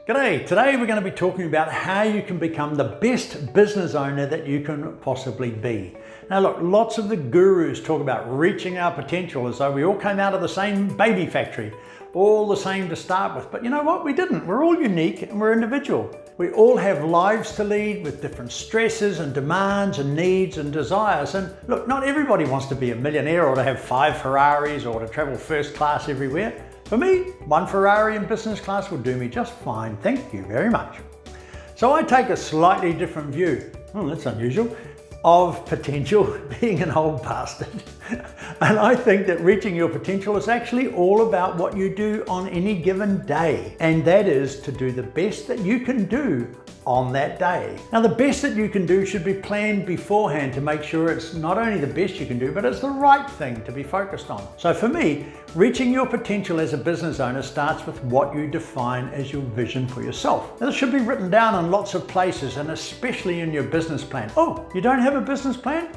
G'day, today we're going to be talking about how you can become the best business owner that you can possibly be. Now look, lots of the gurus talk about reaching our potential as though we all came out of the same baby factory, all the same to start with. But you know what? We didn't. We're all unique and we're individual. We all have lives to lead with different stresses and demands and needs and desires. And look, not everybody wants to be a millionaire or to have 5 Ferraris or to travel first class everywhere. For me, 1 Ferrari in business class will do me just fine, thank you very much. So I take a slightly different view, that's unusual, of potential, being an old bastard. And I think that reaching your potential is actually all about what you do on any given day. And that is to do the best that you can do on that day. Now the best that you can do should be planned beforehand to make sure it's not only the best you can do, but it's the right thing to be focused on. So for me, reaching your potential as a business owner starts with what you define as your vision for yourself. Now, this should be written down in lots of places and especially in your business plan. Oh, you don't have a business plan?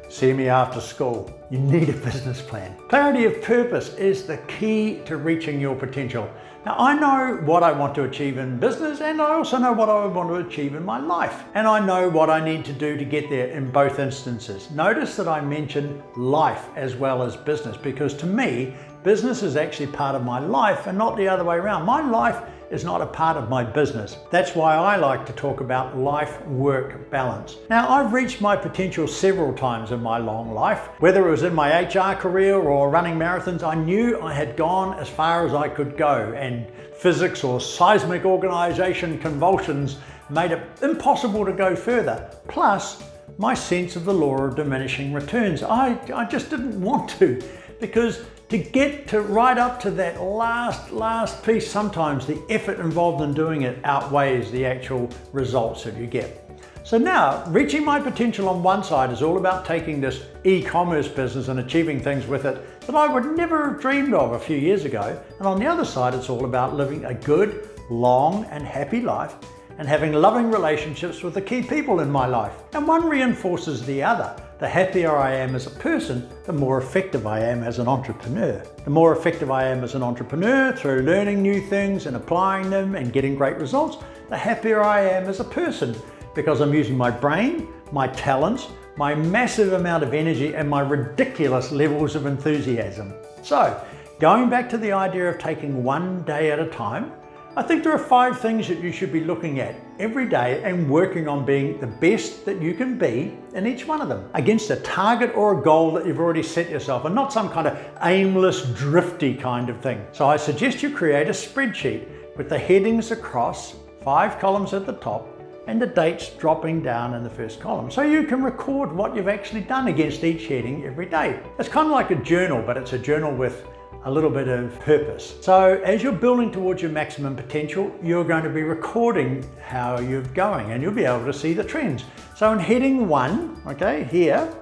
See me after school. You need a business plan. Clarity of purpose is the key to reaching your potential. Now I know what I want to achieve in business and I also know what I want to achieve in my life. And I know what I need to do to get there in both instances. Notice that I mentioned life as well as business because to me, business is actually part of my life and not the other way around. My life is not a part of my business. That's why I like to talk about life-work balance. Now, I've reached my potential several times in my long life. Whether it was in my HR career or running marathons, I knew I had gone as far as I could go, and physics or seismic organization convulsions made it impossible to go further. Plus, my sense of the law of diminishing returns. I just didn't want to, because to get to right up to that last piece, sometimes the effort involved in doing it outweighs the actual results that you get. So now, reaching my potential on one side is all about taking this e-commerce business and achieving things with it that I would never have dreamed of a few years ago. And on the other side, it's all about living a good, long and happy life and having loving relationships with the key people in my life. And one reinforces the other. The happier I am as a person, the more effective I am as an entrepreneur. The more effective I am as an entrepreneur through learning new things and applying them and getting great results, the happier I am as a person because I'm using my brain, my talents, my massive amount of energy and my ridiculous levels of enthusiasm. So, going back to the idea of taking one day at a time, I think there are 5 things that you should be looking at every day and working on being the best that you can be in each one of them against a target or a goal that you've already set yourself and not some kind of aimless, drifty kind of thing. So I suggest you create a spreadsheet with the headings across, 5 columns at the top and the dates dropping down in the first column. So you can record what you've actually done against each heading every day. It's kind of like a journal, but it's a journal with a little bit of purpose. So as you're building towards your maximum potential, you're going to be recording how you're going and you'll be able to see the trends. So in heading 1, okay, here,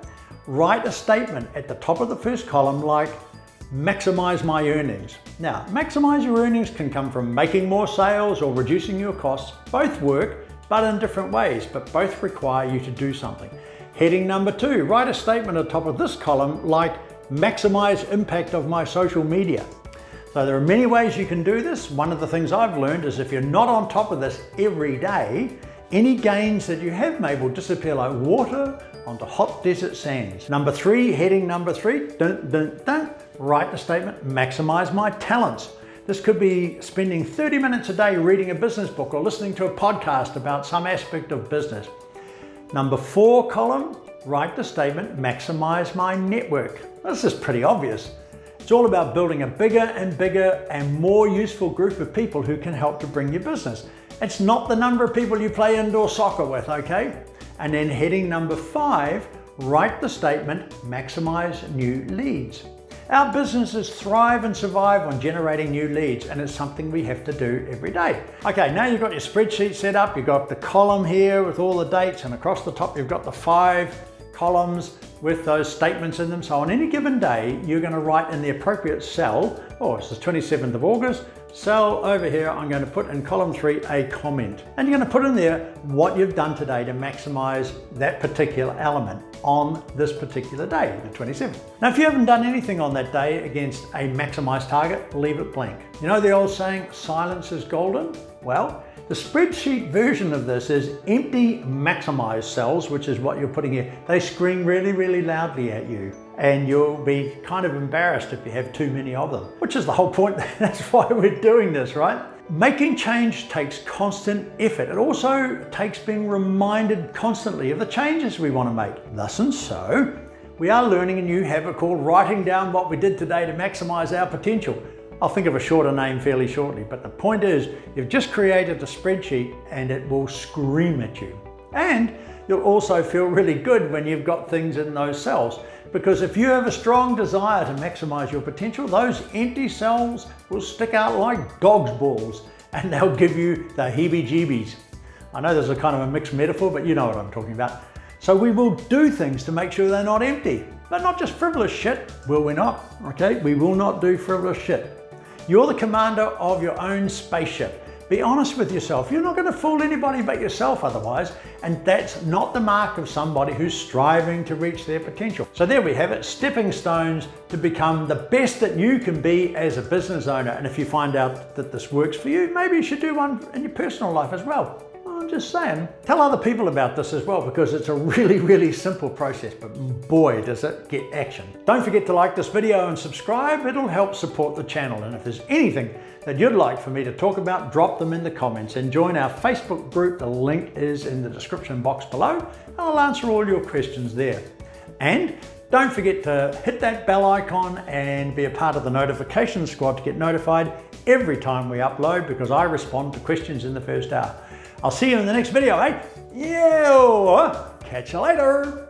write a statement at the top of the first column like, maximize my earnings. Now, maximize your earnings can come from making more sales or reducing your costs. Both work, but in different ways, but both require you to do something. Heading number 2, write a statement at the top of this column like, maximize impact of my social media. So there are many ways you can do this. One of the things I've learned is if you're not on top of this every day, any gains that you have made will disappear like water onto hot desert sands. Number 3, heading number 3, write the statement, maximize my talents. This could be spending 30 minutes a day reading a business book or listening to a podcast about some aspect of business. Number 4 column, write the statement, maximize my network. This is pretty obvious. It's all about building a bigger and more useful group of people who can help to bring your business. It's not the number of people you play indoor soccer with, okay? And then heading number 5, write the statement, maximize new leads. Our businesses thrive and survive on generating new leads, and it's something we have to do every day. Okay, now you've got your spreadsheet set up, you've got the column here with all the dates, and across the top you've got the 5 columns with those statements in them. So on any given day, you're going to write in the appropriate cell, it's the 27th of August, cell over here, I'm going to put in column 3 a comment. And you're going to put in there what you've done today to maximize that particular element on this particular day, the 27th. Now, if you haven't done anything on that day against a maximized target, leave it blank. You know the old saying, silence is golden? Well, the spreadsheet version of this is empty maximized cells, which is what you're putting here. They scream really, really loudly at you, and you'll be kind of embarrassed if you have too many of them, which is the whole point. That's why we're doing this, right? Making change takes constant effort. It also takes being reminded constantly of the changes we want to make. Thus and so, we are learning a new habit called writing down what we did today to maximize our potential. I'll think of a shorter name fairly shortly, but the point is, you've just created a spreadsheet and it will scream at you. And you'll also feel really good when you've got things in those cells, because if you have a strong desire to maximize your potential, those empty cells will stick out like dog's balls and they'll give you the heebie-jeebies. I know there's a kind of a mixed metaphor, but you know what I'm talking about. So we will do things to make sure they're not empty, but not just frivolous shit, will we not? Okay, we will not do frivolous shit. You're the commander of your own spaceship. Be honest with yourself. You're not going to fool anybody but yourself otherwise, and that's not the mark of somebody who's striving to reach their potential. So there we have it, stepping stones to become the best that you can be as a business owner. And if you find out that this works for you, maybe you should do one in your personal life as well. I'm just saying, tell other people about this as well, because it's a really, really simple process, but boy, does it get action. Don't forget to like this video and subscribe. It'll help support the channel. And if there's anything that you'd like for me to talk about, drop them in the comments and join our Facebook group. The link is in the description box below. I'll answer all your questions there. And don't forget to hit that bell icon and be a part of the notification squad to get notified every time we upload, because I respond to questions in the first hour. I'll see you in the next video, eh? Yeah! Catch you later!